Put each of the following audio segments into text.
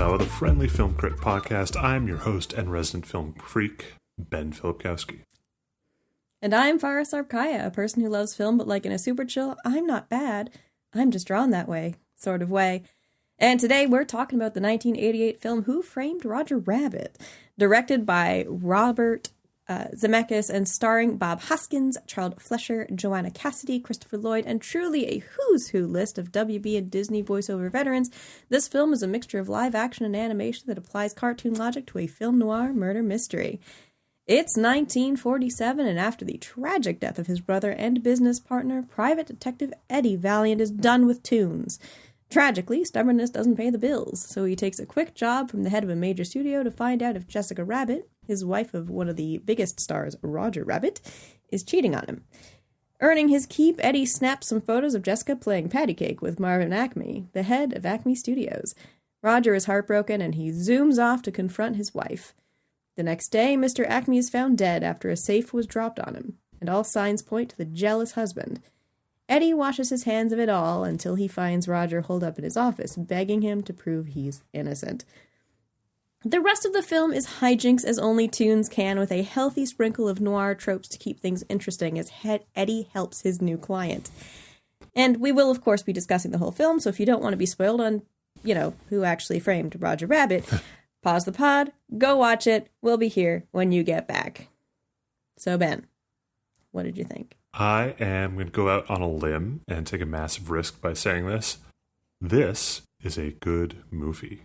So, the Friendly Film Crit Podcast. I'm your host and resident film freak, Ben Filipkowski. And I'm Farrah Sarpkaya, a person who loves film, but like in a super chill, I'm not bad. I'm just drawn that way, sort of way. And today we're talking about the 1988 film Who Framed Roger Rabbit, directed by Robert Zemeckis and starring Bob Hoskins, Charles Fleischer, Joanna Cassidy, Christopher Lloyd, and truly a who's who list of WB and Disney voiceover veterans. This film is a mixture of live action and animation that applies cartoon logic to a film noir murder mystery. It's 1947, and after the tragic death of his brother and business partner, Private Detective Eddie Valiant is done with tunes. Tragically, stubbornness doesn't pay the bills, so he takes a quick job from the head of a major studio to find out if Jessica Rabbit, his wife of one of the biggest stars, Roger Rabbit, is cheating on him. Earning his keep, Eddie snaps some photos of Jessica playing patty cake with Marvin Acme, the head of Acme Studios. Roger is heartbroken, and he zooms off to confront his wife. The next day, Mr. Acme is found dead after a safe was dropped on him, and all signs point to the jealous husband. Eddie washes his hands of it all until he finds Roger holed up in his office, begging him to prove he's innocent. The rest of the film is hijinks as only tunes can, with a healthy sprinkle of noir tropes to keep things interesting as Eddie helps his new client. And we will, of course, be discussing the whole film, so if you don't want to be spoiled on, who actually framed Roger Rabbit, pause the pod, go watch it, we'll be here when you get back. So, Ben, what did you think? I am going to go out on a limb and take a massive risk by saying this. This is a good movie.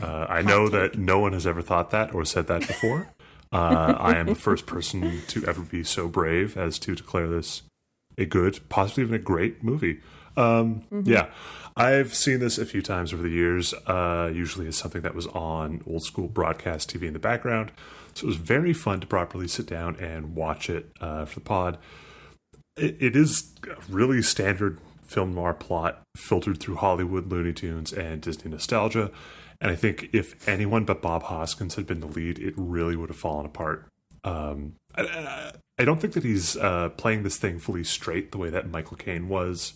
I know that no one has ever thought that or said that before. I am the first person to ever be so brave as to declare this a good, possibly even a great movie. Yeah, I've seen this a few times over the years. Usually it's something that was on old school broadcast TV in the background. So it was very fun to properly sit down and watch it for the pod. It is a really standard film noir plot filtered through Hollywood, Looney Tunes, and Disney nostalgia. And I think if anyone but Bob Hoskins had been the lead, it really would have fallen apart. I don't think that he's playing this thing fully straight the way that Michael Caine was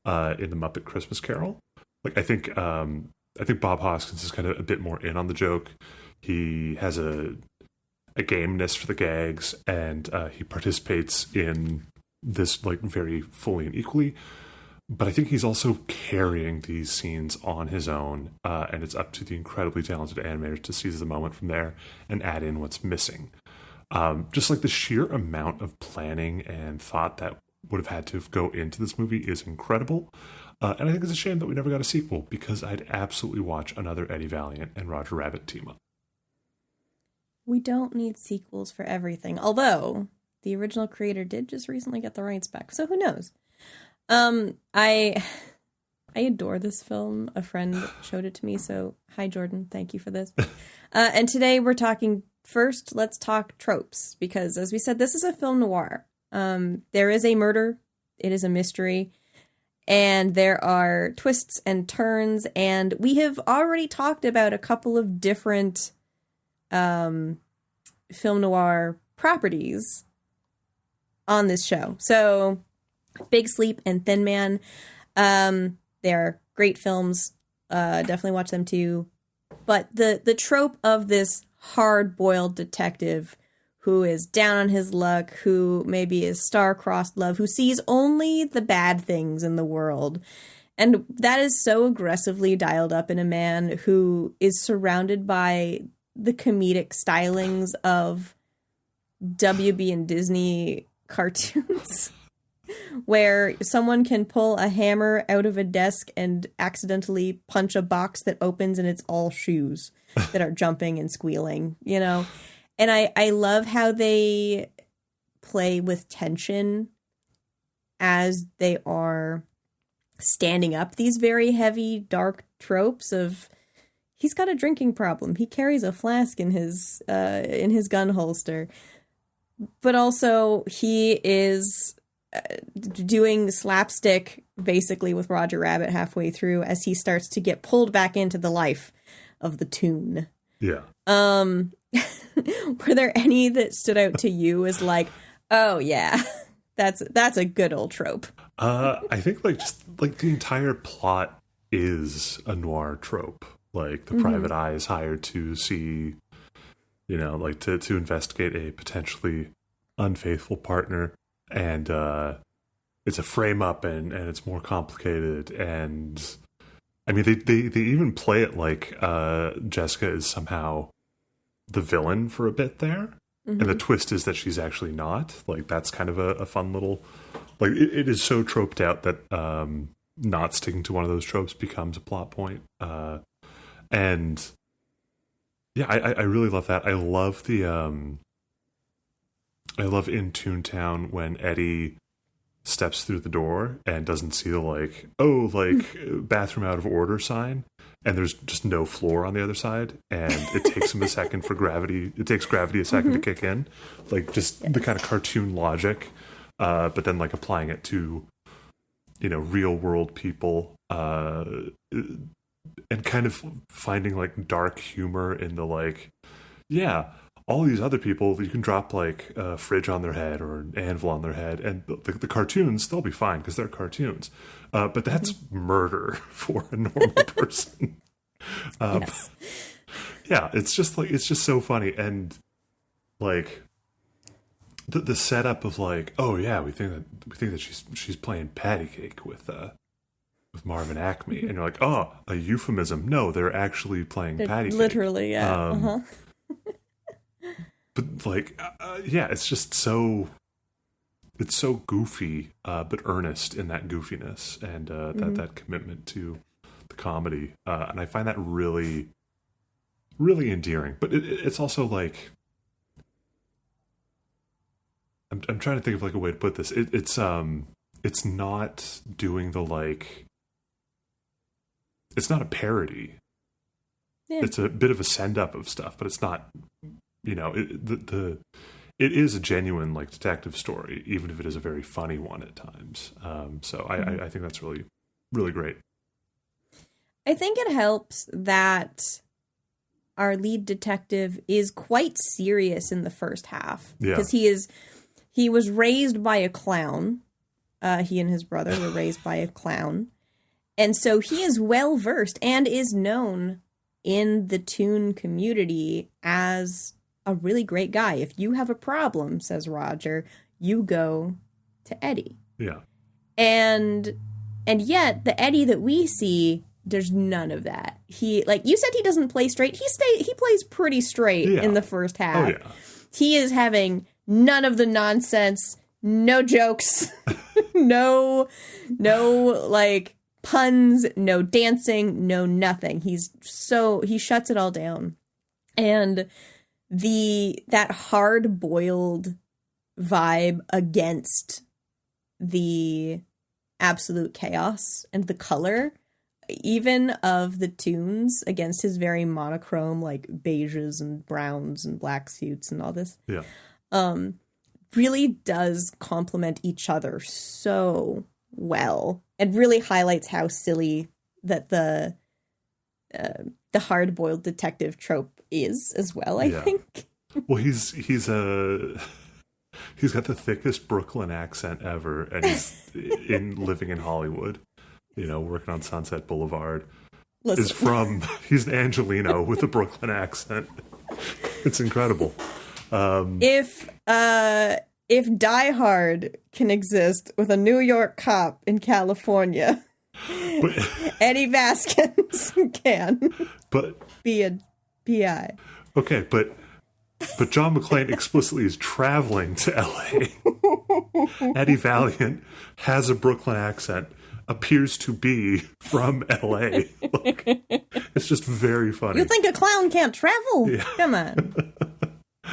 in The Muppet Christmas Carol. I think Bob Hoskins is kind of a bit more in on the joke. He has a gameness for the gags, and he participates in this very fully and equally. But I think he's also carrying these scenes on his own, and it's up to the incredibly talented animators to seize the moment from there and add in what's missing. Just the sheer amount of planning and thought that would have had to go into this movie is incredible. And I think it's a shame that we never got a sequel, because I'd absolutely watch another Eddie Valiant and Roger Rabbit team up. We don't need sequels for everything, although the original creator did just recently get the rights back, so who knows? I adore this film. A friend showed it to me, so hi Jordan, thank you for this. And today we're talking, first let's talk tropes, because as we said, this is a film noir. There is a murder, it is a mystery, and there are twists and turns, and we have already talked about a couple of different film noir properties on this show. So Big Sleep and Thin Man, they are great films. Definitely watch them too. But the trope of this hard-boiled detective who is down on his luck, who maybe is star-crossed love, who sees only the bad things in the world. And that is so aggressively dialed up in a man who is surrounded by the comedic stylings of WB and Disney cartoons, where someone can pull a hammer out of a desk and accidentally punch a box that opens and it's all shoes that are jumping and squealing, And I love how they play with tension as they are standing up these very heavy, dark tropes of, he's got a drinking problem. He carries a flask in his gun holster. But also he is doing slapstick basically with Roger Rabbit halfway through as he starts to get pulled back into the life of the toon. Yeah. Were there any that stood out to you as oh yeah, that's a good old trope? I think the entire plot is a noir trope. Like the private eye is hired to see, like to investigate a potentially unfaithful partner, and it's a frame up, and it's more complicated. And I mean, they even play it like Jessica is somehow the villain for a bit there. And the twist is that she's actually not. Like, that's kind of a fun little, like, it is so troped out that not sticking to one of those tropes becomes a plot point. And yeah, I really love that. I love I love in Toontown when Eddie steps through the door and doesn't see the bathroom out of order sign, and there's just no floor on the other side, and it takes him a second for gravity. It takes gravity a second to kick in, like just the kind of cartoon logic, but then like applying it to, real world people, and kind of finding like dark humor in the all these other people, you can drop like a fridge on their head or an anvil on their head, and the cartoons, they'll be fine because they're cartoons. But that's murder for a normal person. Yes. Yeah, it's just so funny. And like the setup of like, oh yeah, we think that she's playing patty cake with Marvin Acme, and you're like, oh, a euphemism. No, they're actually playing patty cake. Literally, yeah. But like, yeah, it's just so goofy, but earnest in that goofiness, and that commitment to the comedy, and I find that really, really endearing. But it's also like, I'm trying to think of like a way to put this. It's not doing the like, it's not a parody. Yeah. It's a bit of a send up of stuff, but it's not. It is a genuine like detective story, even if it is a very funny one at times. So I think that's really, really great. I think it helps that our lead detective is quite serious in the first half, because he was raised by a clown. He and his brother were raised by a clown, and so he is well versed and is known in the Toon community as a really great guy. If you have a problem, says Roger, you go to Eddie. Yeah. And yet the Eddie that we see, there's none of that. He, like you said, he doesn't play straight. He plays pretty straight in the first half. Oh, yeah. He is having none of the nonsense, no jokes, no like puns, no dancing, no nothing. He shuts it all down. And that hard-boiled vibe against the absolute chaos and the color, even of the Toons, against his very monochrome, like beiges and browns and black suits and all this, really does complement each other so well, and really highlights how silly that the hard-boiled detective trope is as well, I think. Well, he's got the thickest Brooklyn accent ever, and he's living in Hollywood, working on Sunset Boulevard. Listen. He's an Angelino with a Brooklyn accent. It's incredible. If Die Hard can exist with a New York cop in California, Eddie Vasquez can be a PI. Okay, but John McClane explicitly is traveling to LA. Eddie Valiant has a Brooklyn accent, appears to be from LA. It's just very funny. You think a clown can't travel? Yeah. Come on.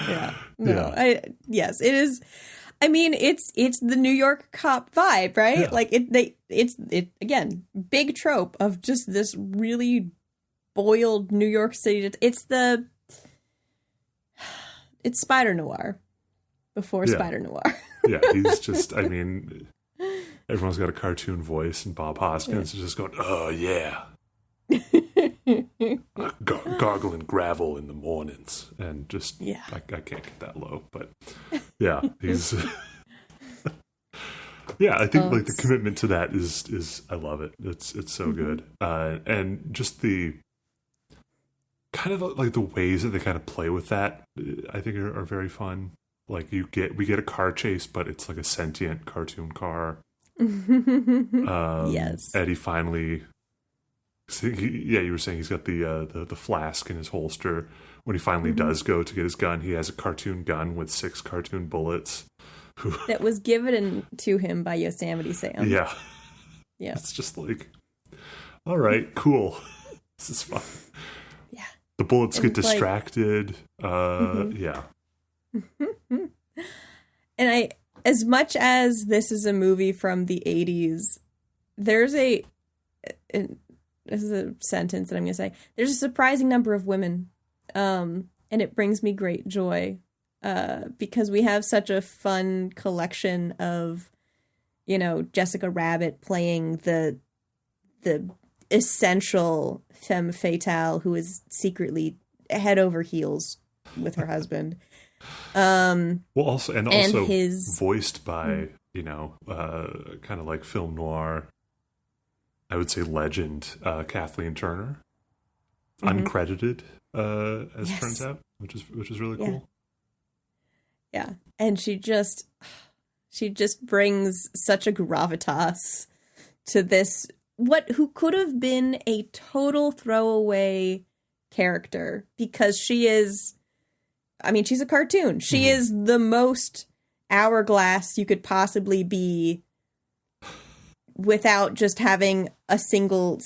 Yeah. No. Yeah. Yes, it is. I mean, it's the New York cop vibe, right? Yeah. Like it's again, big trope of just this really boiled New York City. It's Spider Noir before Spider Noir. Yeah, he's just, I mean, everyone's got a cartoon voice, and Bob Hoskins is just going, oh yeah. Gargling gravel in the mornings, and just I can't get that low, but yeah, he's I think like the commitment to that is I love it. It's so good, and just the kind of like the ways that they kind of play with that, I think are very fun. Like we get a car chase, but it's like a sentient cartoon car. Yes. Eddie finally, you were saying he's got the flask in his holster. When he finally does go to get his gun, he has a cartoon gun with 6 cartoon bullets. That was given to him by Yosemite Sam. Yeah. Yeah. It's just like, all right, cool. This is fun. Yeah. The bullets get distracted. Yeah. And as much as this is a movie from the 80s, there's this is a sentence that I'm going to say. There's a surprising number of women. And it brings me great joy. Because we have such a fun collection of, Jessica Rabbit playing the essential femme fatale who is secretly head over heels with her husband. Well, also his voiced by kind of like film noir, I would say legend, Kathleen Turner, uncredited as it turns out, which is really cool. Yeah, and she just brings such a gravitas to this who could have been a total throwaway character, because she's a cartoon. She is the most hourglass you could possibly be without just having a single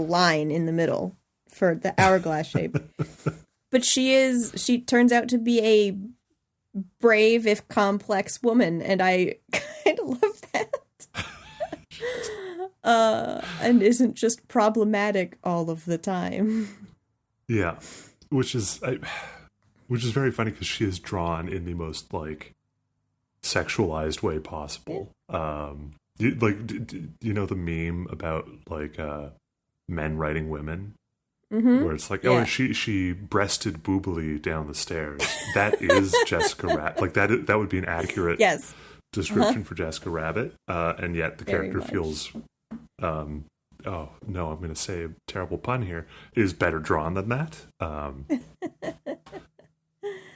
line in the middle for the hourglass shape. But she turns out to be a brave, if complex woman, and I kind of love that. And isn't just problematic all of the time. Yeah, which is very funny because she is drawn in the most like sexualized way possible. You know the meme about like men writing women, where it's like, she breasted boobily down the stairs. That is Jessica Rabbit. Like that would be an accurate description for Jessica Rabbit, and yet the character feels. Oh no, I'm going to say a terrible pun here. Is better drawn than that.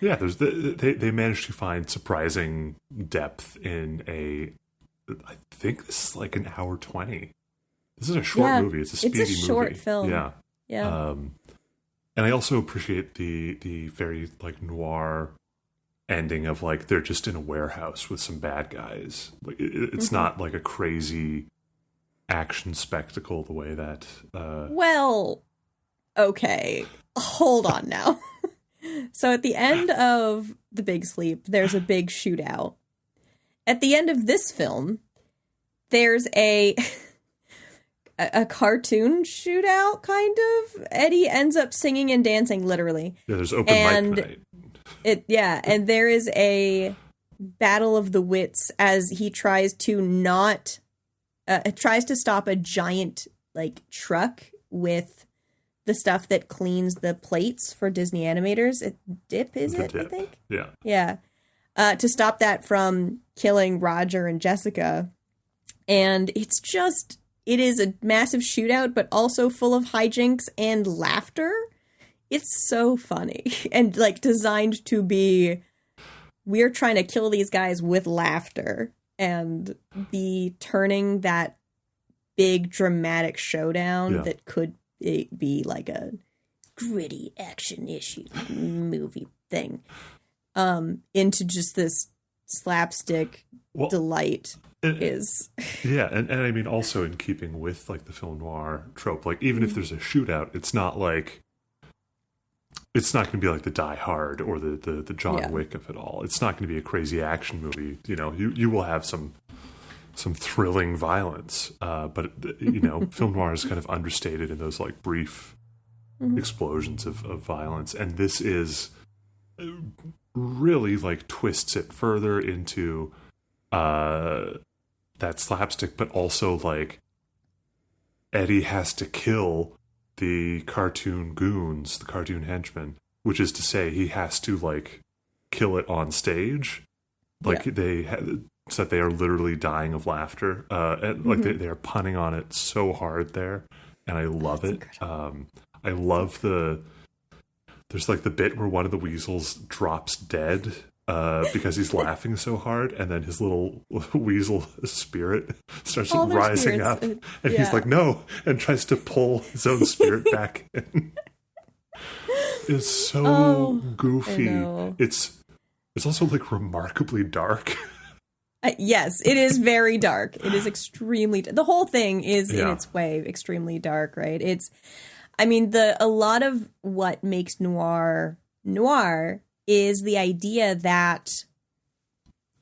Yeah, they managed to find surprising depth in I think this is like an hour 20. This is a short movie. It's a speedy movie. It's a short film. Yeah. Yeah. And I also appreciate the very like noir ending of like they're just in a warehouse with some bad guys. Like it's not like a crazy action spectacle the way that. Well, okay, hold on now. So at the end of The Big Sleep, there's a big shootout. At the end of this film, there's a cartoon shootout, kind of. Eddie ends up singing and dancing, literally. Yeah, there's open mic night. And there is a battle of the wits as he tries to tries to stop a giant like truck with the stuff that cleans the plates for Disney animators. Dip, I think? Yeah. Yeah. To stop that from killing Roger and Jessica. And it is a massive shootout, but also full of hijinks and laughter. It's so funny and like designed to be, we're trying to kill these guys with laughter, and the turning that big dramatic showdown that could be like a gritty action issue movie thing into just this slapstick delight is. Yeah, and I mean also in keeping with like the film noir trope, like even if there's a shootout, it's not going to be like the Die Hard or the John Wick of it all. It's not going to be a crazy action movie. You will have some thrilling violence, but film noir is kind of understated in those like brief explosions of violence, and this is really like twists it further into that slapstick, but also like Eddie has to kill the cartoon goons, the cartoon henchmen, which is to say he has to like kill it on stage, like so that they are literally dying of laughter, and like they are punning on it so hard there, and I love it. I love there's like the bit where one of the weasels drops dead because he's laughing so hard, and then his little weasel spirit starts rising up, and he's like, no, and tries to pull his own spirit back in. It's so goofy. It's also like remarkably dark. Yes, it is very dark. It is extremely. The whole thing is in its way extremely dark, right? A lot of what makes noir is the idea that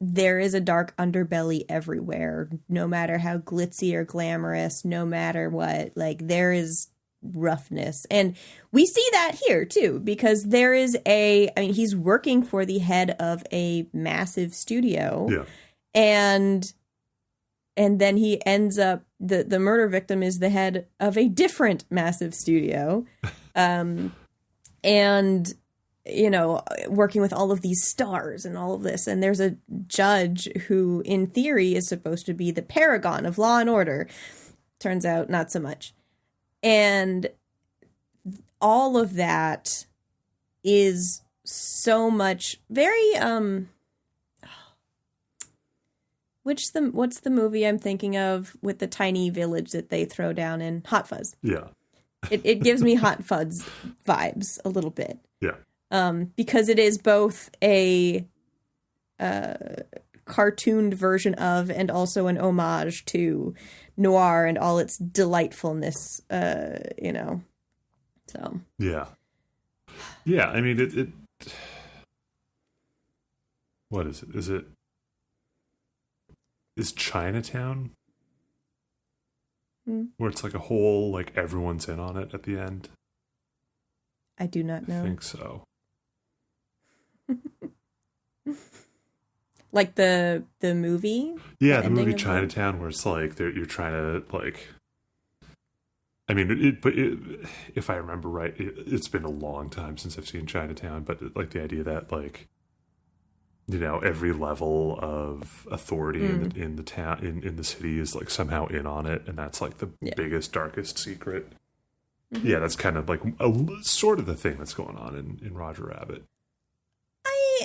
there is a dark underbelly everywhere, no matter how glitzy or glamorous, no matter what, like there is roughness. And we see that here too, because there is he's working for the head of a massive studio. Yeah. And then he ends up, the murder victim is the head of a different massive studio. And working with all of these stars and all of this. And there's a judge who, in theory, is supposed to be the paragon of law and order. Turns out not so much. And all of that is so much very, what's the movie I'm thinking of with the tiny village that they throw down in? Hot Fuzz. Yeah. It gives me Hot Fuzz vibes a little bit. Yeah. Because it is both a cartooned version of and also an homage to noir and all its delightfulness, So. Yeah. Yeah, I mean, it what is it? Is Chinatown? Where it's like a whole, like everyone's in on it at the end? I do not know. I think so. Like the movie? Yeah, the movie Chinatown, where it's like you're trying to like. I mean, if I remember right, it's been a long time since I've seen Chinatown, but like the idea that like, every level of authority in the town, in the city is like somehow in on it, and that's like the biggest, darkest secret. Mm-hmm. Yeah, that's kind of like sort of the thing that's going on in Roger Rabbit.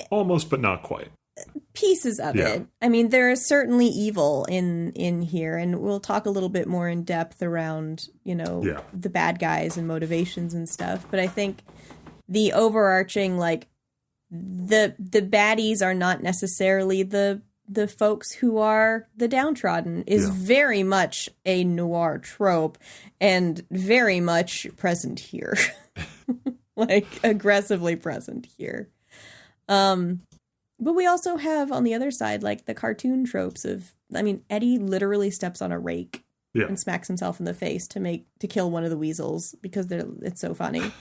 Almost, but not quite. Pieces of it. I mean, there is certainly evil in here, and we'll talk a little bit more in depth around, the bad guys and motivations and stuff. But I think the overarching, like, the baddies are not necessarily the folks who are the downtrodden is very much a noir trope and very much present here. Like, aggressively present here. But we also have on the other side, like the cartoon tropes of, Eddie literally steps on a rake and smacks himself in the face to kill one of the weasels because it's so funny.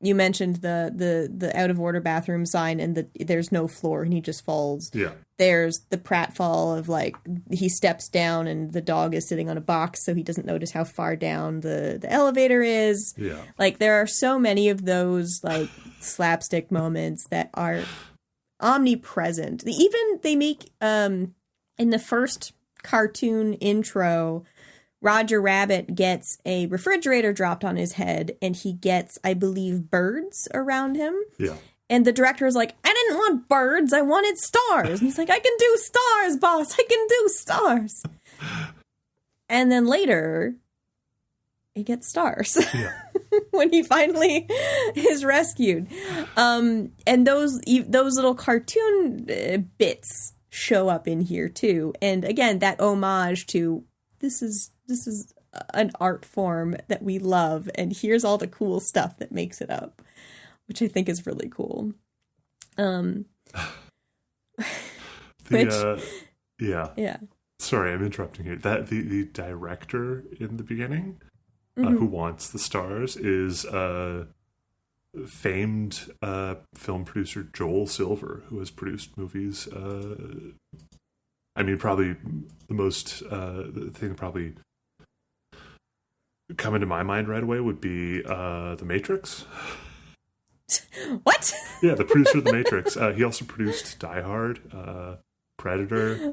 You mentioned the out of order bathroom sign and there's no floor and he just falls. Yeah. There's the pratfall of like he steps down and the dog is sitting on a box so he doesn't notice how far down the elevator is. Yeah. Like there are so many of those like slapstick moments that are omnipresent. Even they make in the first cartoon intro, Roger Rabbit gets a refrigerator dropped on his head and he gets, I believe, birds around him. Yeah. And the director is like, I didn't want birds, I wanted stars. And he's like, I can do stars, boss, I can do stars. And then later, he gets stars. Yeah. When he finally is rescued. And those little cartoon bits show up in here too. And again, that homage to this is an art form that we love, and here's all the cool stuff that makes it up, which I think is really cool. Yeah. Sorry, I'm interrupting you. That the director in the beginning, who wants the stars, is famed film producer Joel Silver, who has produced movies. Probably the most the thing that probably coming to my mind right away would be The Matrix. What? Yeah, the producer of The Matrix. He also produced Die Hard, Predator,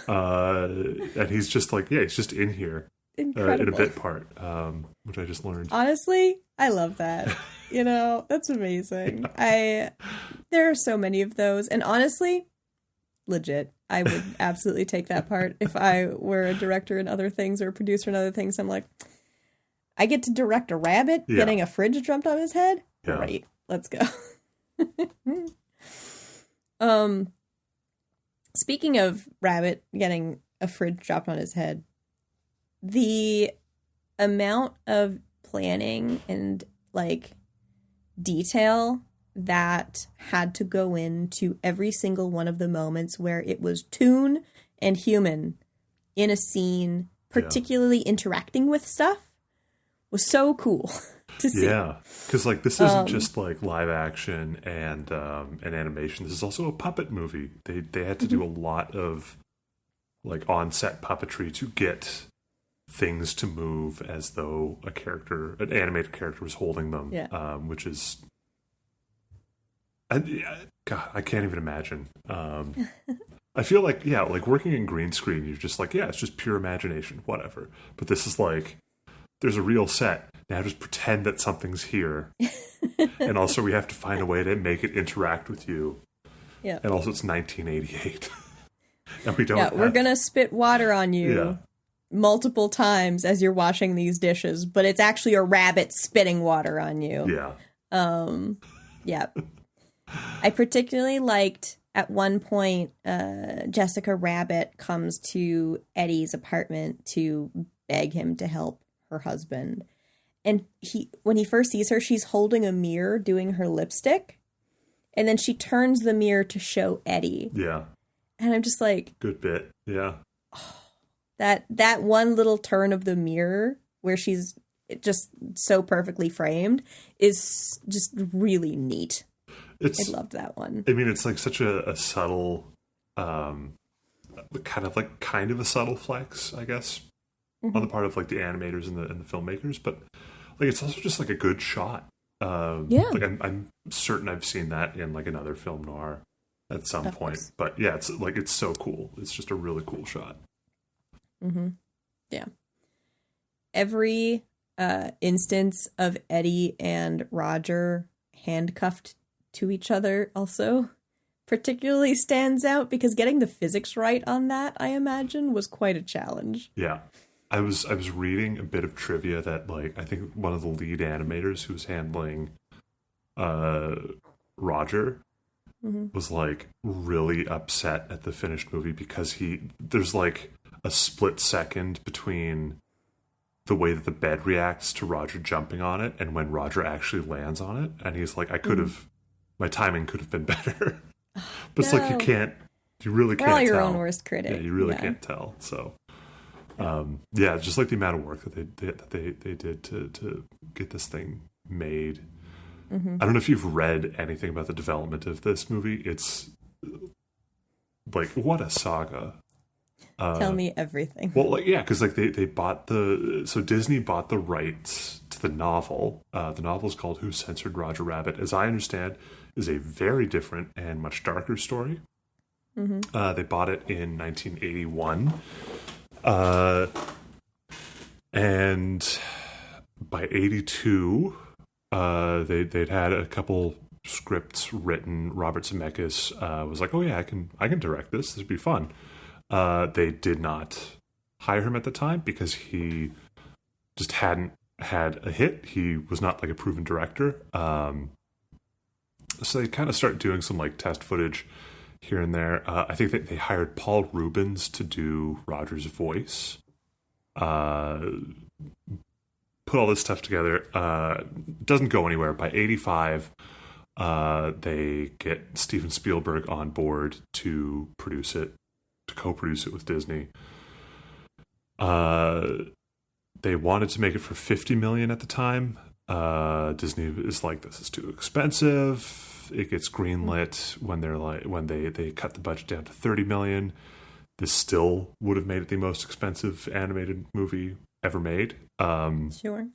and he's just like, he's just in here. incredible. in a bit part, which I just learned. Honestly, I love that. That's amazing. There are so many of those, and honestly, legit, I would absolutely take that part if I were a director in other things or a producer in other things. I'm like, I get to direct a rabbit getting a fridge jumped on his head. Yeah. Great, let's go. Speaking of rabbit getting a fridge dropped on his head, the amount of planning and like detail that had to go into every single one of the moments where it was Toon and human in a scene, particularly interacting with stuff, was so cool to see. Yeah, because like this isn't just like live action and animation. This is also a puppet movie. They had to do a lot of like on-set puppetry to get things to move as though an animated character was holding them. Yeah. Which is, God, I can't even imagine. I feel like, like working in green screen, you're just like, it's just pure imagination, whatever. But this is like, there's a real set. Now just pretend that something's here. And also we have to find a way to make it interact with you. Yeah. And also it's 1988. And we don't we're going to spit water on you. Yeah. Multiple times as you're washing these dishes, but it's actually a rabbit spitting water on you. Yeah. Yeah. I particularly liked at one point, Jessica Rabbit comes to Eddie's apartment to beg him to help her husband. And when he first sees her, she's holding a mirror doing her lipstick. And then she turns the mirror to show Eddie. Yeah. And I'm just like, good bit. Yeah. That one little turn of the mirror where she's just so perfectly framed is just really neat. I loved that one. I mean, it's like such a subtle, kind of a subtle flex, I guess, on the part of like the animators and the filmmakers. But like, it's also just like a good shot. Like I'm certain I've seen that in like another film noir at some point. But yeah, it's like, it's so cool. It's just a really cool shot. Mm-hmm. Yeah. Every instance of Eddie and Roger handcuffed to each other also particularly stands out because getting the physics right on that, I imagine, was quite a challenge. Yeah. I was reading a bit of trivia that like I think one of the lead animators who's handling Roger was like really upset at the finished movie because there's like a split second between the way that the bed reacts to Roger jumping on it and when Roger actually lands on it. And he's like, my timing could have been better. But it's like, you really can't tell. We're all your own worst critic. Yeah, you really can't tell. So, just like the amount of work that they did to get this thing made. Mm-hmm. I don't know if you've read anything about the development of this movie. It's like, what a saga. Tell me everything. Well, like, because like they bought Disney bought the rights to the novel. The novel is called Who Censored Roger Rabbit. As I understand, is a very different and much darker story. Mm-hmm. They bought it in 1981, and by 82, they'd had a couple scripts written. Robert Zemeckis was like, "Oh yeah, I can direct this. This would be fun." They did not hire him at the time because he just hadn't had a hit. He was not like a proven director. So they kind of start doing some like test footage here and there. I think that they hired Paul Rubens to do Roger's voice. Put all this stuff together. Doesn't go anywhere. By 85, they get Steven Spielberg on board to produce it. To co-produce it with Disney. They wanted to make it for $50 million at the time. Disney is like, this is too expensive. It gets greenlit when they cut the budget down to $30 million. This still would have made it the most expensive animated movie ever made. Sure.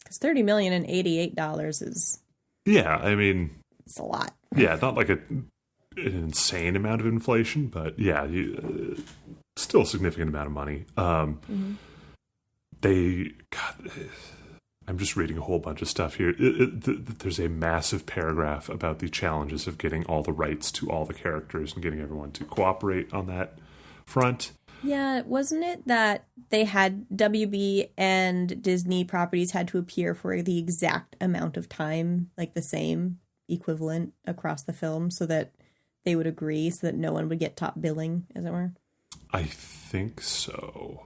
Because $30 million and $88 is. Yeah, I mean, it's a lot. Yeah, not like an insane amount of inflation, but yeah, still a significant amount of money. I'm just reading a whole bunch of stuff here. There's a massive paragraph about the challenges of getting all the rights to all the characters and getting everyone to cooperate on that front. Yeah, wasn't it that they had WB and Disney properties had to appear for the exact amount of time, like the same equivalent across the film, so that they would agree, so that no one would get top billing, as it were? I think so.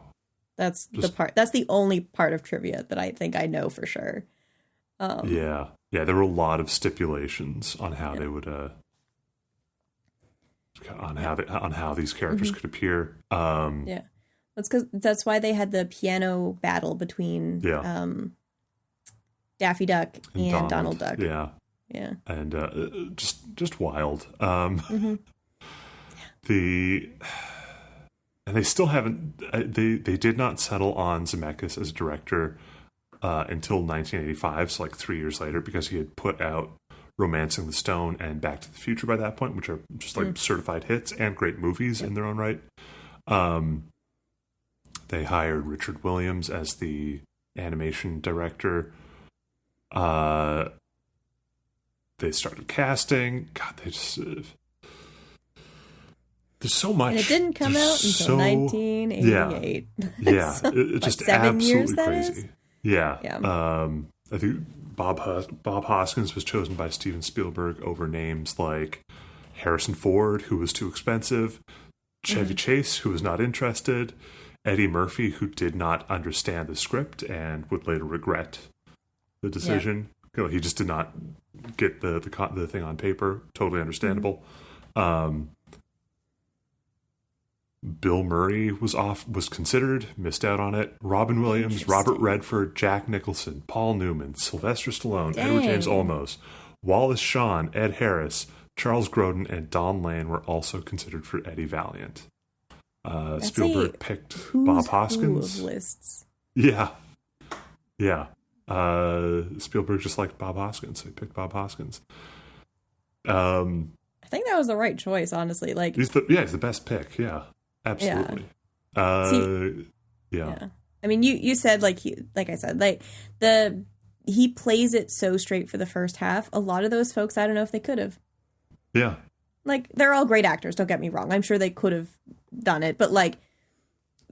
That's the only part of trivia that I think I know for sure. Yeah, there were a lot of stipulations on how they would on how these characters could appear. That's why they had the piano battle between Daffy Duck and Donald Duck. Yeah, and just wild. And they still haven't. They did not settle on Zemeckis as director until 1985, so like 3 years later, because he had put out Romancing the Stone and Back to the Future by that point, which are just like certified hits and great movies in their own right. They hired Richard Williams as the animation director. They started casting. God, they just. There's so much. And it didn't come out until 1988. Yeah. So, it's just 7 years, absolutely that crazy. is? Yeah. I think Bob Hoskins was chosen by Steven Spielberg over names like Harrison Ford, who was too expensive, Chevy Chase, who was not interested, Eddie Murphy, who did not understand the script and would later regret the decision. You know, he just did not get the thing on paper. Totally understandable. Bill Murray was considered, missed out on it. Robin Williams, Robert Redford, Jack Nicholson, Paul Newman, Sylvester Stallone, Edward James Olmos, Wallace Shawn, Ed Harris, Charles Grodin, and Don Lane were also considered for Eddie Valiant. Spielberg picked Bob Hoskins. Of lists. Yeah. Spielberg just liked Bob Hoskins, so he picked Bob Hoskins. I think that was the right choice, honestly. Like he's the best pick. Yeah. Absolutely. Yeah. I mean, you said he plays it so straight for the first half. A lot of those folks, I don't know if they could have. Yeah. Like, they're all great actors, don't get me wrong. I'm sure they could have done it, but like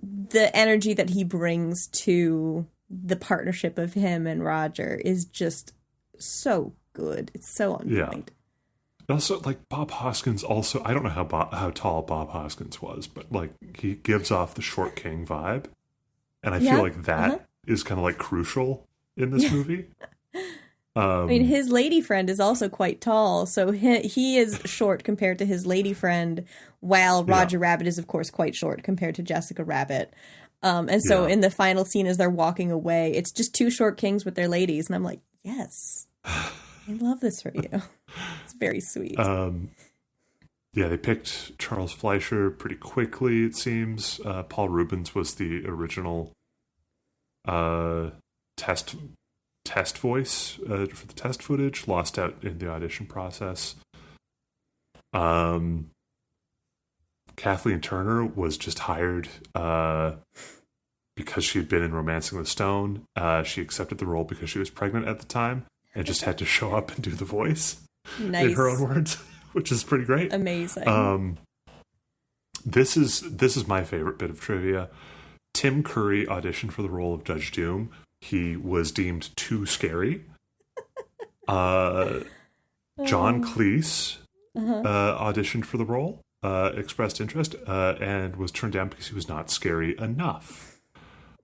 the energy that he brings to the partnership of him and Roger is just so good. It's so on point. Also, like, Bob Hoskins also, I don't know how tall Bob Hoskins was, but, like, he gives off the short king vibe. And I feel like that is kind of, like, crucial in this movie. I mean, his lady friend is also quite tall, so he is short compared to his lady friend, while Roger Rabbit is, of course, quite short compared to Jessica Rabbit. And so in the final scene as they're walking away, it's just two short kings with their ladies. And I'm like, yes, I love this for you. It's very sweet. They picked Charles Fleischer pretty quickly, it seems. Paul Rubens was the original test voice for the test footage, lost out in the audition process. Kathleen Turner was just hired because she had been in Romancing the Stone. She accepted the role because she was pregnant at the time and just had to show up and do the voice. Nice. In her own words, which is pretty great. Amazing. This is my favorite bit of trivia. Tim Curry auditioned for the role of Judge Doom. He was deemed too scary. John Cleese auditioned for the role, expressed interest, and was turned down because he was not scary enough.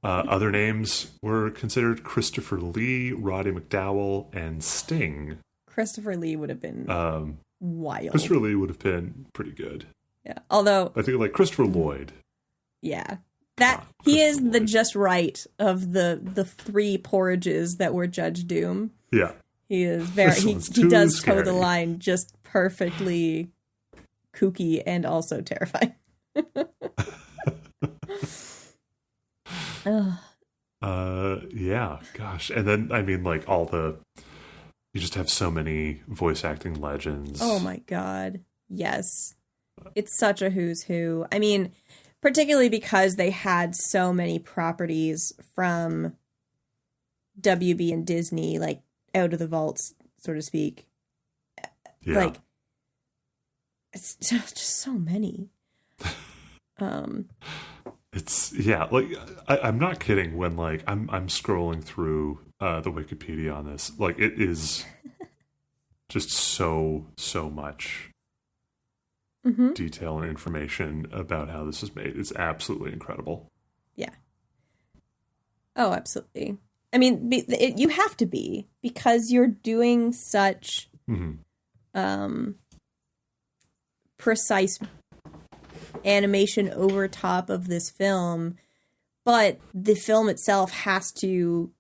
Other names were considered: Christopher Lee, Roddy McDowall, and Sting. Christopher Lee would have been wild. Christopher Lee would have been pretty good. Yeah, although I think like Christopher Lloyd. Yeah, that he is the just right of the three porridges that were Judge Doom. Yeah, he is very. He does toe the line just perfectly, kooky and also terrifying. Yeah, gosh, and then I mean, like you just have so many voice acting legends. Oh my god, yes, it's such a who's who. I mean, particularly because they had so many properties from WB and Disney, like, out of the vaults, so to speak. Yeah. Like, it's just so many. It's, yeah, like, I'm not kidding when, like, I'm scrolling through the Wikipedia on this. Like, it is just so much detail and information about how this is made. It's absolutely incredible. Yeah. Oh, absolutely. I mean, you have to be, because you're doing such precise animation over top of this film, but the film itself has to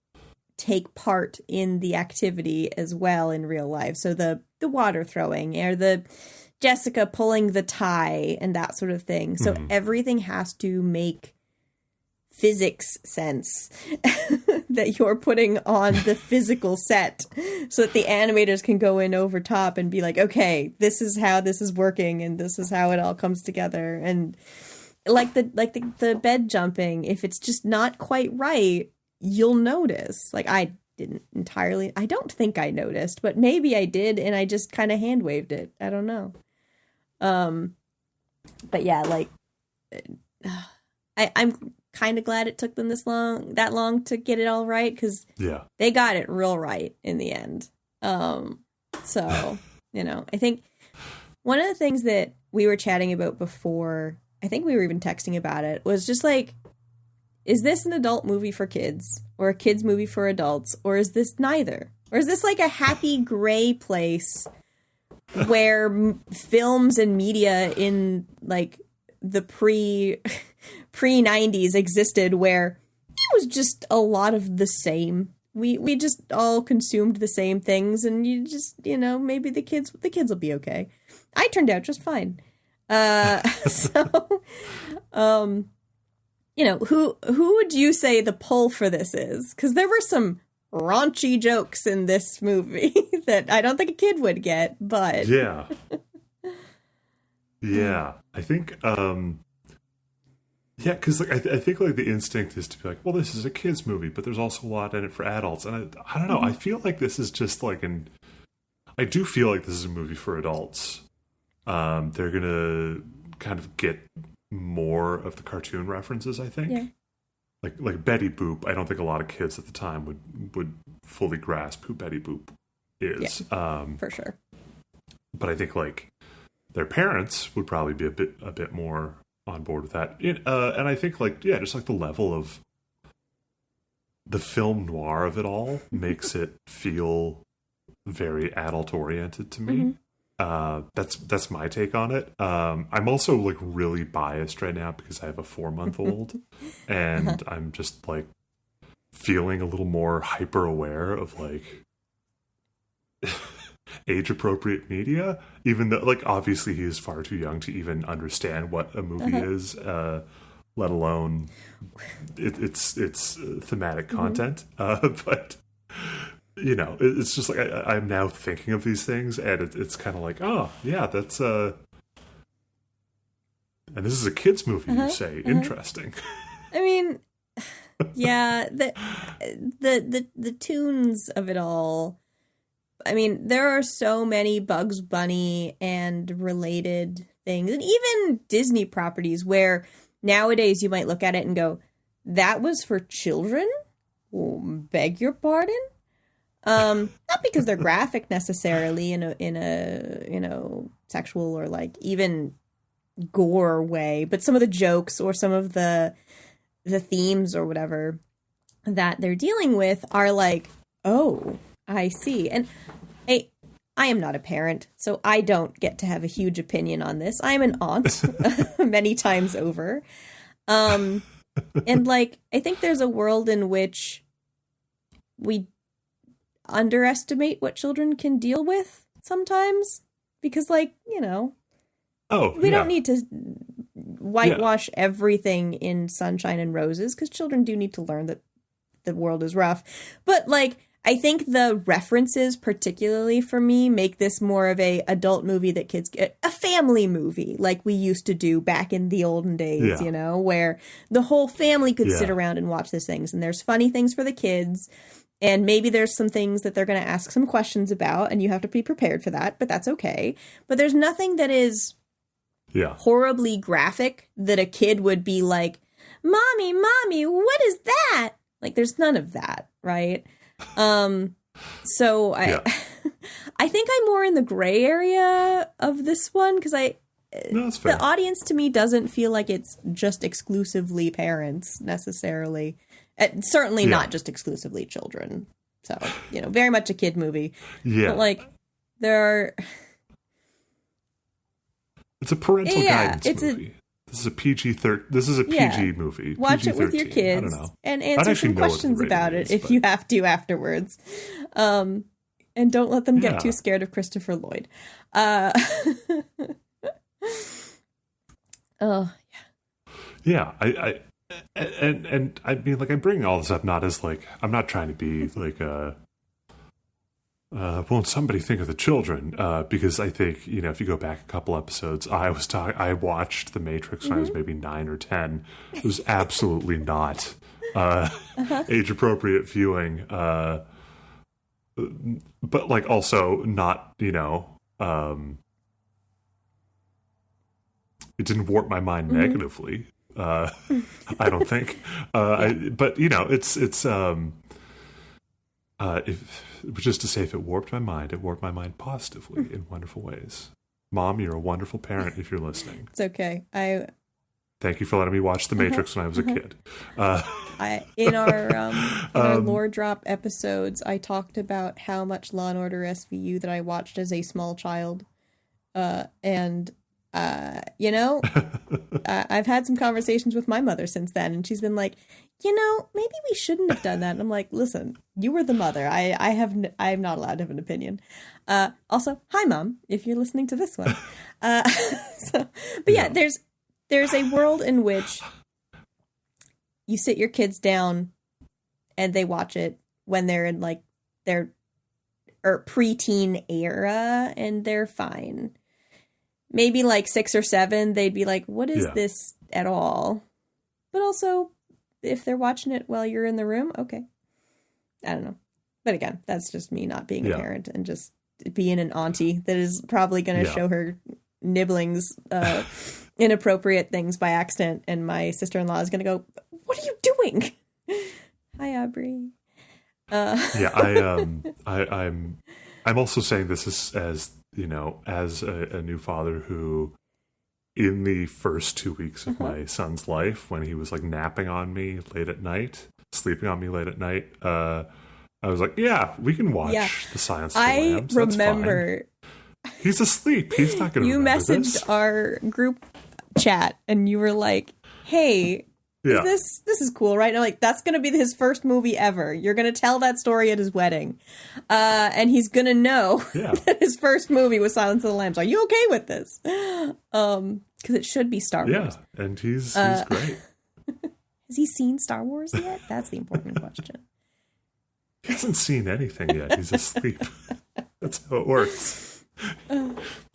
take part in the activity as well in real life. So the water throwing, or the Jessica pulling the tie and that sort of thing. So everything has to make physics sense that you're putting on the physical set, so that the animators can go in over top and be like, okay, this is how this is working, and this is how it all comes together. And like the bed jumping, if it's just not quite right, you'll notice. Like, I don't think I noticed, but maybe I did, and I just kind of hand waved it. I don't know. But yeah, like, I'm kind of glad it took them that long to get it all right, because they got it real right in the end. So, you know, I think one of the things that we were chatting about before, I think we were even texting about it, was just like, is this an adult movie for kids, or a kids movie for adults, or is this neither? Or is this like a happy gray place where films and media in like the pre-90s existed, where it was just a lot of the same. We just all consumed the same things, and you just, you know, maybe the kids will be okay. I turned out just fine. So, you know, who would you say the pull for this is? Because there were some raunchy jokes in this movie that I don't think a kid would get, but yeah. I think because like I think like the instinct is to be like, well, this is a kids movie, but there's also a lot in it for adults, and I don't know. I feel like this is just like I do feel like this is a movie for adults. They're gonna kind of get more of the cartoon references, I think. Yeah. Like Betty Boop, I don't think a lot of kids at the time would fully grasp who Betty Boop is. Yeah, for sure. But I think like their parents would probably be a bit more on board with that. And I think like, yeah, just like the level of the film noir of it all makes it feel very adult oriented to me. That's my take on it. I'm also like really biased right now because I have a 4-month-old and I'm just like feeling a little more hyper aware of like age appropriate media, even though like obviously he is far too young to even understand what a movie is, let alone it's thematic content. But you know, it's just like I'm now thinking of these things, and it's kind of like, oh yeah, that's and this is a kids movie. You say interesting. I mean, yeah, the tunes of it all. I mean, there are so many Bugs Bunny and related things, and even Disney properties where nowadays you might look at it and go, "That was for children." Beg your pardon. Not because they're graphic necessarily in a you know, sexual or like even gore way, but some of the jokes or some of the themes or whatever that they're dealing with are like, oh, I see. And I am not a parent, so I don't get to have a huge opinion on this. I'm an aunt many times over. And like, I think there's a world in which we underestimate what children can deal with sometimes, because like, you know, we don't need to whitewash everything in sunshine and roses, because children do need to learn that the world is rough. But like, I think the references, particularly for me, make this more of a adult movie that kids get, a family movie like we used to do back in the olden days, you know, where the whole family could sit around and watch these things. And there's funny things for the kids. And maybe there's some things that they're going to ask some questions about, and you have to be prepared for that, but that's okay. But there's nothing that is horribly graphic that a kid would be like, Mommy, what is that? Like, there's none of that, right? So I think I'm more in the gray area of this one because the audience to me doesn't feel like it's just exclusively parents necessarily. Certainly not just exclusively children. So, you know, very much a kid movie. Yeah. But like there are it's a parental guidance movie. This is a PG-13. This is a PG movie. Watch PG-13. it with your kids I don't know. and answer some questions about it if you have to afterwards. And don't let them get too scared of Christopher Lloyd. Yeah, and I mean, like, I'm bringing all this up not as like I'm not trying to be like won't somebody think of the children? Because I think, you know, if you go back a couple episodes, I watched The Matrix when I was maybe 9 or 10. It was absolutely not age appropriate viewing, but like also not, you know, it didn't warp my mind negatively. I don't think. But you know, it's just to say, if it warped my mind, it warped my mind positively in wonderful ways. Mom, you're a wonderful parent if you're listening. It's okay. Thank you for letting me watch The Matrix when I was a kid. In our lore drop episodes, I talked about how much Law and Order SVU that I watched as a small child, and you know, I've had some conversations with my mother since then, and she's been like, you know, maybe we shouldn't have done that. And I'm like, listen, you were the mother. I am not allowed to have an opinion. Also, hi, Mom, if you're listening to this one. But yeah, there's a world in which you sit your kids down and they watch it when they're in like their preteen era, and they're fine. Maybe like 6 or 7, they'd be like, what is this at all? But also, if they're watching it while you're in the room, okay. I don't know. But again, that's just me not being a parent and just being an auntie that is probably going to show her nibblings, inappropriate things by accident. And my sister-in-law is going to go, what are you doing? Hi, Aubrey. I'm also saying this as you know, as a new father who, in the first 2 weeks of my son's life, when he was like napping on me late at night, sleeping on me late at night, I was like, yeah, we can watch The Silence of the Lambs. I remember. He's asleep. He's not going to remember this. You messaged our group chat and you were like, hey, this is cool, right? And I'm like, that's going to be his first movie ever. You're going to tell that story at his wedding. And he's going to know that his first movie was Silence of the Lambs. Are you okay with this? Because it should be Star Wars. Yeah, and he's great. Has he seen Star Wars yet? That's the important question. He hasn't seen anything yet. He's asleep. That's how it works.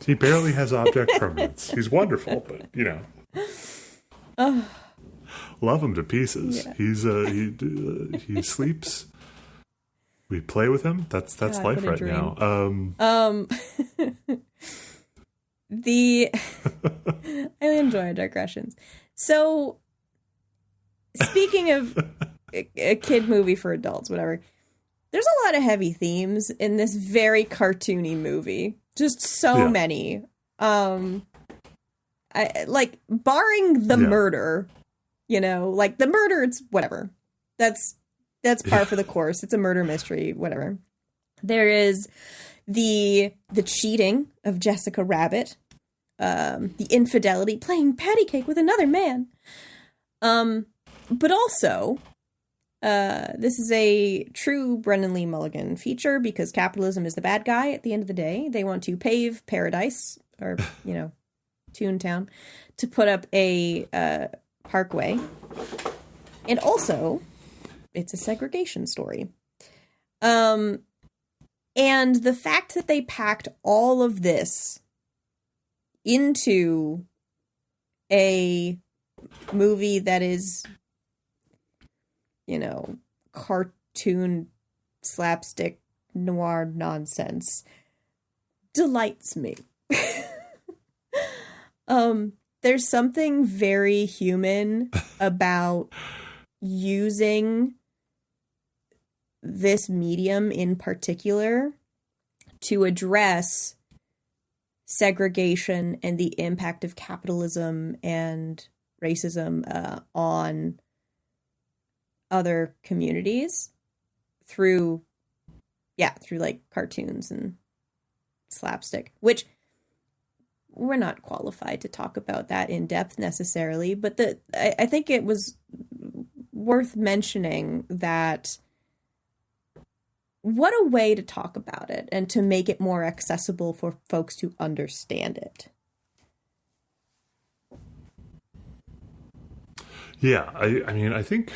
He barely has object permanence. He's wonderful, but, you know. Love him to pieces. Yeah. He sleeps. We play with him. That's God, life right now. I enjoy our digressions. So, speaking of a kid movie for adults, whatever, there's a lot of heavy themes in this very cartoony movie. Just so many. I like, barring the murder. You know, like the murder, it's whatever. That's par for the course. It's a murder mystery, whatever. There is the cheating of Jessica Rabbit, the infidelity, playing patty cake with another man. But also, this is a true Brendan Lee Mulligan feature because capitalism is the bad guy at the end of the day. They want to pave paradise, or, you know, Toontown, to put up a parkway. And also, it's a segregation story. And the fact that they packed all of this into a movie that is, cartoon slapstick noir nonsense delights me. There's something very human about using this medium in particular to address segregation and the impact of capitalism and racism on other communities through like cartoons and slapstick, which we're not qualified to talk about that in depth necessarily, but I think it was worth mentioning that what a way to talk about it and to make it more accessible for folks to understand it. Yeah, I mean, I think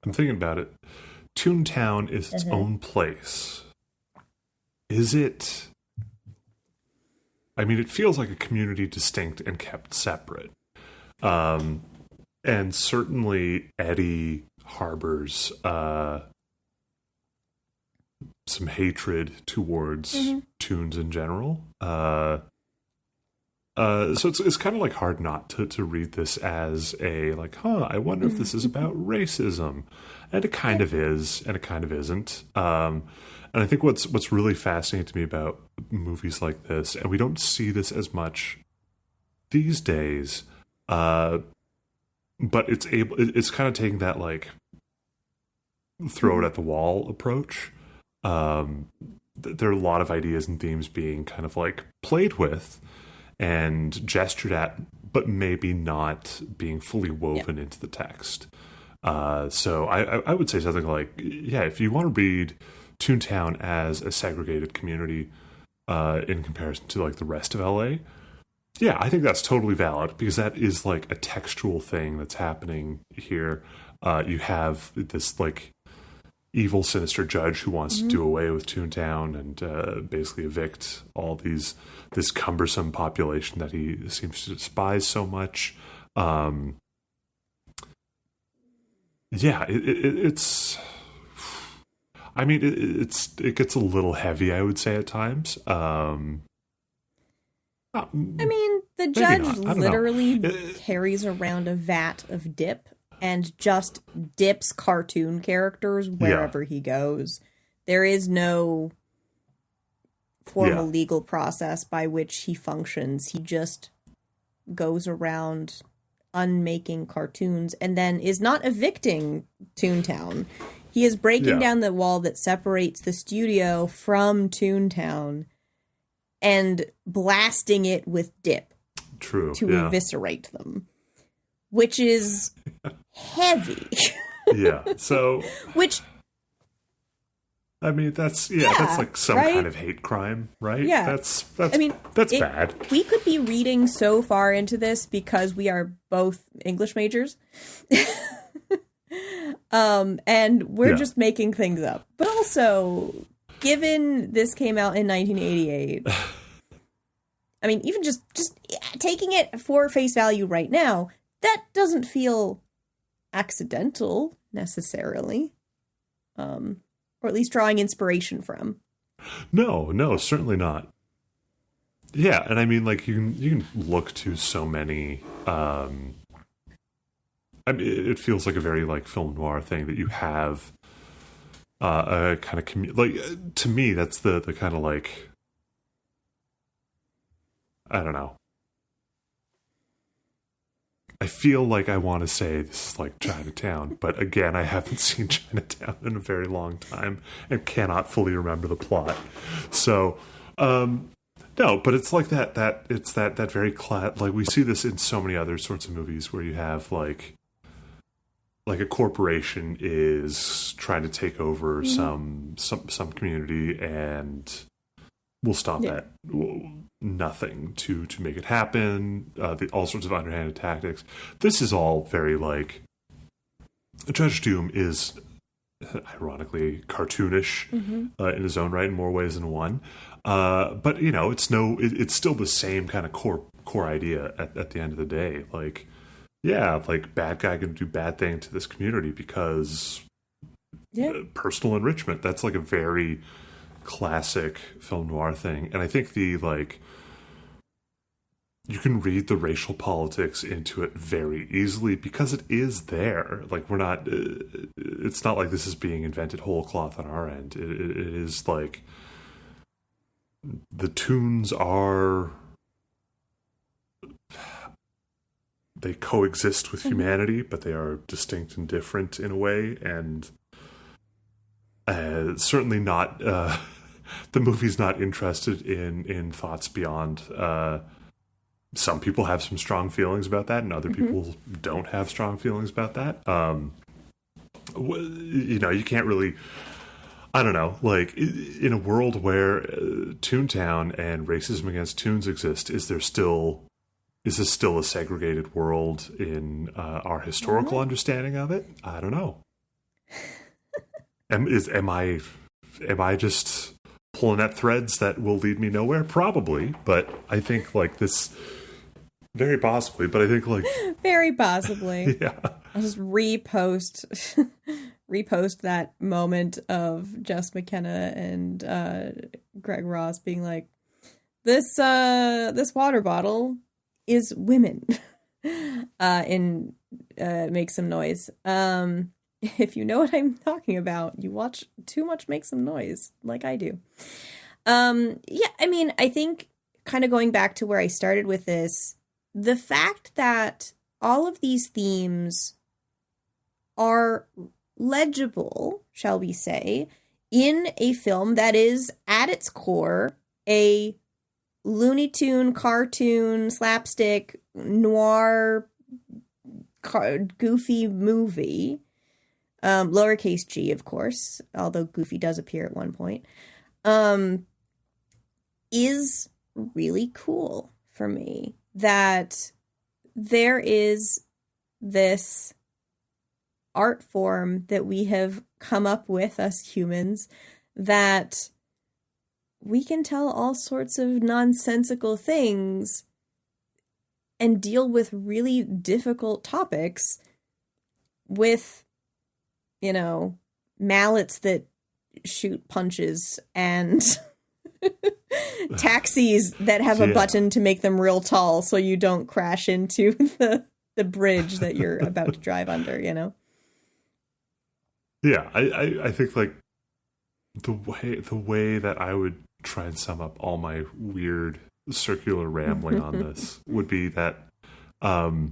I'm thinking about it. Toontown is its own place. Is it? I mean, it feels like a community distinct and kept separate. And certainly Eddie harbors some hatred towards toons in general. So it's kind of like hard not to read this as a like, I wonder if this is about racism. And it kind of is, and it kind of isn't. And I think what's really fascinating to me about movies like this, and we don't see this as much these days, but it's kind of taking that like throw it at the wall approach. There are a lot of ideas and themes being kind of like played with and gestured at, but maybe not being fully woven into the text. So I would say something like, if you want to read Toontown as a segregated community in comparison to like the rest of LA, I think that's totally valid, because that is like a textual thing that's happening here. You have this like evil, sinister judge who wants to do away with Toontown and basically evict all this cumbersome population that he seems to despise so much. It's. I mean, it gets a little heavy, I would say, at times. I mean, the judge literally carries around a vat of dip and just dips cartoon characters wherever he goes. There is no formal legal process by which he functions. He just goes around unmaking cartoons and then is not evicting Toontown. He is breaking down the wall that separates the studio from Toontown and blasting it with dip to eviscerate them, which is heavy. So which, I mean, that's like some kind of hate crime, right? That's I mean, that's bad. We could be reading so far into this because we are both English majors. And we're just making things up. But also, given this came out in 1988, I mean, even just taking it for face value right now, that doesn't feel accidental necessarily, or at least drawing inspiration from. No, certainly not. Yeah, and I mean, like you can look to so many. I mean, it feels like a very like film noir thing that you have a kind of like, to me, that's the kind of like, I don't know. I feel like I want to say this is like Chinatown, but again, I haven't seen Chinatown in a very long time and cannot fully remember the plot. So, no, but it's like that it's that very like we see this in so many other sorts of movies where you have like a corporation is trying to take over some community and will stop at nothing to make it happen. All sorts of underhanded tactics. This is all very like Judge Doom is ironically cartoonish in his own right in more ways than one. But you know, it's still the same kind of core idea at the end of the day. Like, yeah, like bad guy can do bad thing to this community because personal enrichment. That's like a very classic film noir thing. And I think you can read the racial politics into it very easily because it is there. Like, we're not, it's not like this is being invented whole cloth on our end. It is like, the tunes are, they coexist with humanity, but they are distinct and different in a way. And certainly not, the movie's not interested in thoughts beyond, some people have some strong feelings about that, and other people don't have strong feelings about that. You know, you can't really, I don't know, like, in a world where Toontown and racism against toons exist, is this still a segregated world in our historical understanding of it? I don't know. Am I just pulling at threads that will lead me nowhere? Probably, but I think like this. Very possibly, but I think like very possibly. Yeah. I'll just repost that moment of Jess McKenna and Greg Ross being like, this water bottle is women. In Make Some Noise. If you know what I'm talking about, you watch too much Make Some Noise, like I do. Yeah, I mean, I think kind of going back to where I started with this, the fact that all of these themes are legible, shall we say, in a film that is at its core a Looney Tune, cartoon, slapstick, noir, goofy movie, lowercase g, of course, although Goofy does appear at one point, is really cool for me. That there is this art form that we have come up with, us humans, that we can tell all sorts of nonsensical things and deal with really difficult topics with, you know, mallets that shoot punches and taxis that have a button to make them real tall so you don't crash into the bridge that you're about to drive under, you know? Yeah, I think like the way that I would try and sum up all my weird circular rambling on this would be that we're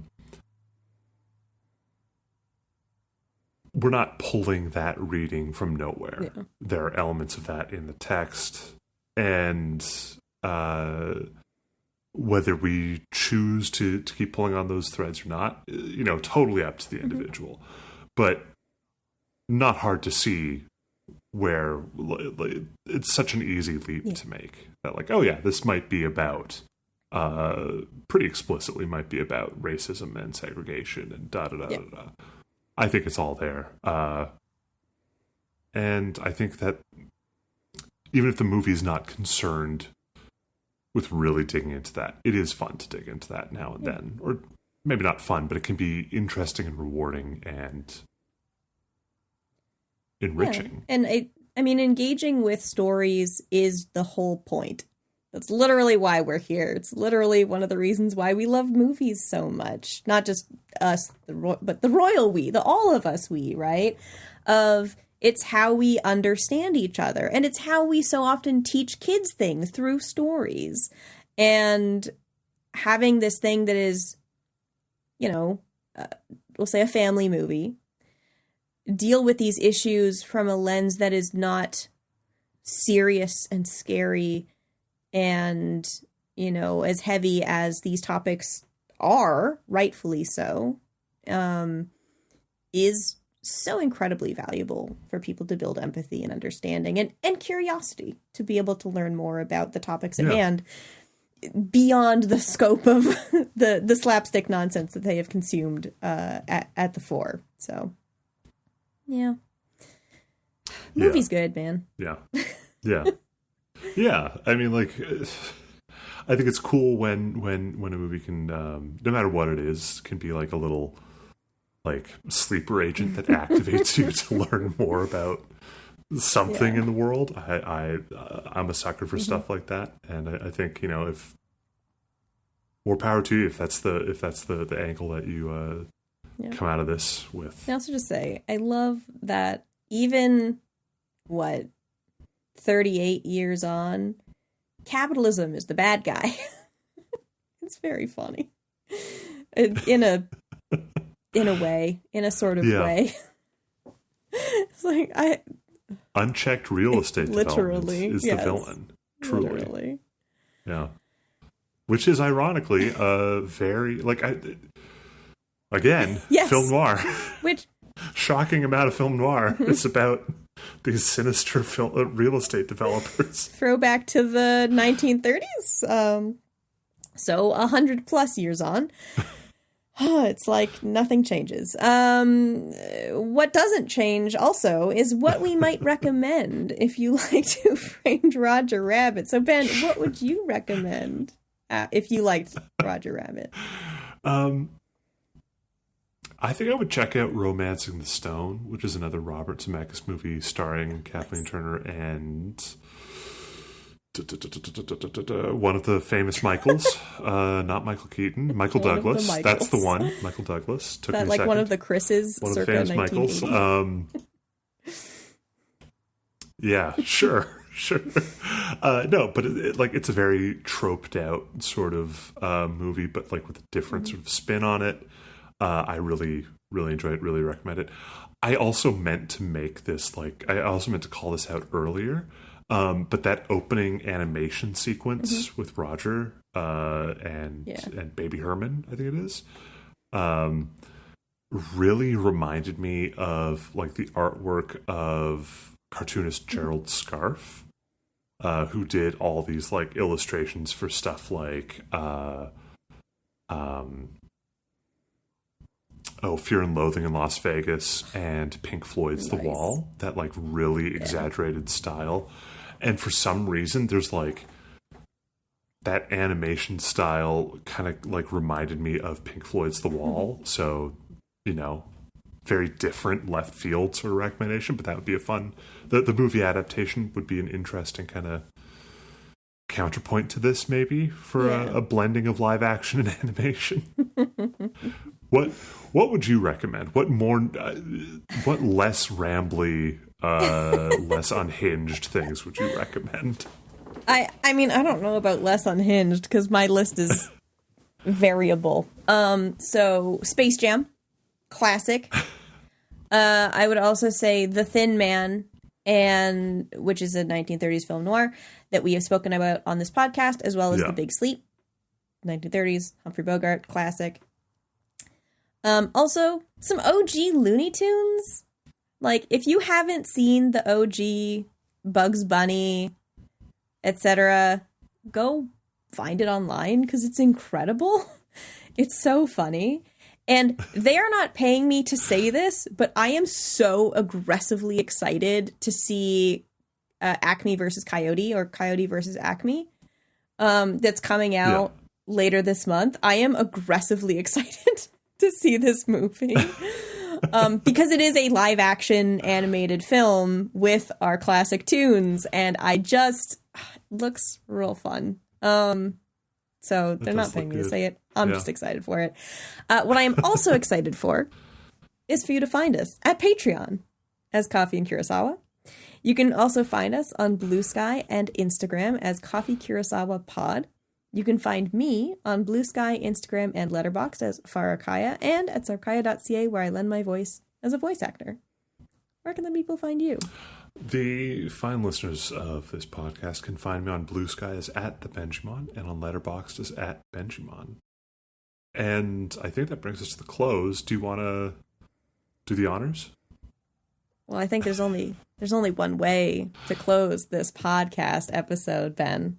not pulling that reading from nowhere. Yeah. There are elements of that in the text. And whether we choose to keep pulling on those threads or not, you know, totally up to the individual. But not hard to see where it's such an easy leap to make. That like, oh yeah, this might be about, pretty explicitly might be about racism and segregation and da-da-da-da-da. I think it's all there. And I think that even if the movie is not concerned with really digging into that, it is fun to dig into that now and then. Or maybe not fun, but it can be interesting and rewarding and enriching. Yeah. And I mean, engaging with stories is the whole point. That's literally why we're here. It's literally one of the reasons why we love movies so much. Not just us, but the royal we, the all of us we, right? It's how we understand each other. And it's how we so often teach kids things through stories. And having this thing that is, you know, we'll say a family movie, deal with these issues from a lens that is not serious and scary and, you know, as heavy as these topics are, rightfully so, is so incredibly valuable for people to build empathy and understanding and curiosity to be able to learn more about the topics at hand beyond the scope of the slapstick nonsense that they have consumed at the fore. So Yeah. Movie's good, man. Yeah. Yeah. Yeah. I mean, like, I think it's cool when a movie can, no matter what it is, can be like a little, like, sleeper agent that activates you to learn more about something in the world. I'm a sucker for stuff like that, and I think, you know, if more power to you if that's the angle that you come out of this with. I also just say I love that even 38 years on, capitalism is the bad guy. It's very funny in a way, in a sort of way. It's like unchecked real estate development is the villain. Truly. Literally. Yeah. Which is ironically very, like, film noir. Which shocking amount of film noir is about these sinister real estate developers. Throwback to the 1930s. So 100+ years on. It's like nothing changes. What doesn't change also is what we might recommend if you liked Who Framed Roger Rabbit. So Ben, what would you recommend if you liked Roger Rabbit? I think I would check out Romancing the Stone, which is another Robert Zemeckis movie starring Kathleen Turner and one of the famous Michaels, not Michael Keaton, Michael Douglas. That's the one. Michael Douglas. Took that me a like second. One of the Chris's, one of the circa famous Michaels. 1980. Yeah, sure. No, but it's a very troped out sort of movie, but like with a different sort of spin on it. I really, really enjoy it. Really recommend it. I also meant to make this I also meant to call this out earlier. But that opening animation sequence with Roger and Baby Herman, I think it is, really reminded me of like the artwork of cartoonist Gerald Scarfe, who did all these like illustrations for stuff like Fear and Loathing in Las Vegas and Pink Floyd's The Wall. That like really exaggerated style. And for some reason, there's like that animation style kind of like reminded me of Pink Floyd's The Wall. So, you know, very different left field sort of recommendation, but that would be a fun, the movie adaptation would be an interesting kind of counterpoint to this maybe for a blending of live action and animation. What would you recommend? What less rambly, less unhinged things would you recommend? I mean, I don't know about less unhinged because my list is variable. So Space Jam, classic. I would also say The Thin Man, which is a 1930s film noir that we have spoken about on this podcast, as well as The Big Sleep, 1930s, Humphrey Bogart, classic. Also, some OG Looney Tunes. Like, if you haven't seen the OG Bugs Bunny, etc., go find it online because it's incredible. It's so funny. And they are not paying me to say this, but I am so aggressively excited to see Acme versus Coyote or Coyote versus Acme that's coming out later this month. I am aggressively excited to see this movie because it is a live action animated film with our classic tunes, and looks real fun. So they're not paying me to say it. I'm just excited for it. What I am also excited for is for you to find us at Patreon as Coffee and Kurosawa. You can also find us on Blue Sky and Instagram as Coffee Kurosawa Pod. You can find me on Blue Sky, Instagram, and Letterboxd as Farrah Sarpkaya, and at sarpkaya.ca, where I lend my voice as a voice actor. Where can the people find you? The fine listeners of this podcast can find me on Blue Sky as @thebenjamon and on Letterboxd as @benjamon. And I think that brings us to the close. Do you want to do the honors? Well, I think there's only one way to close this podcast episode, Ben.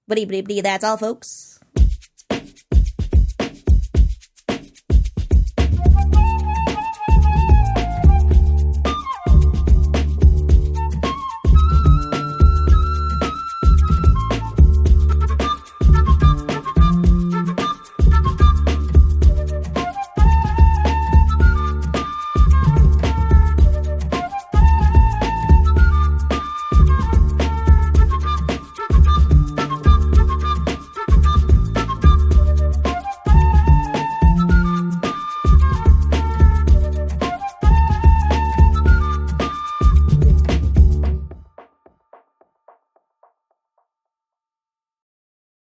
That's all, folks.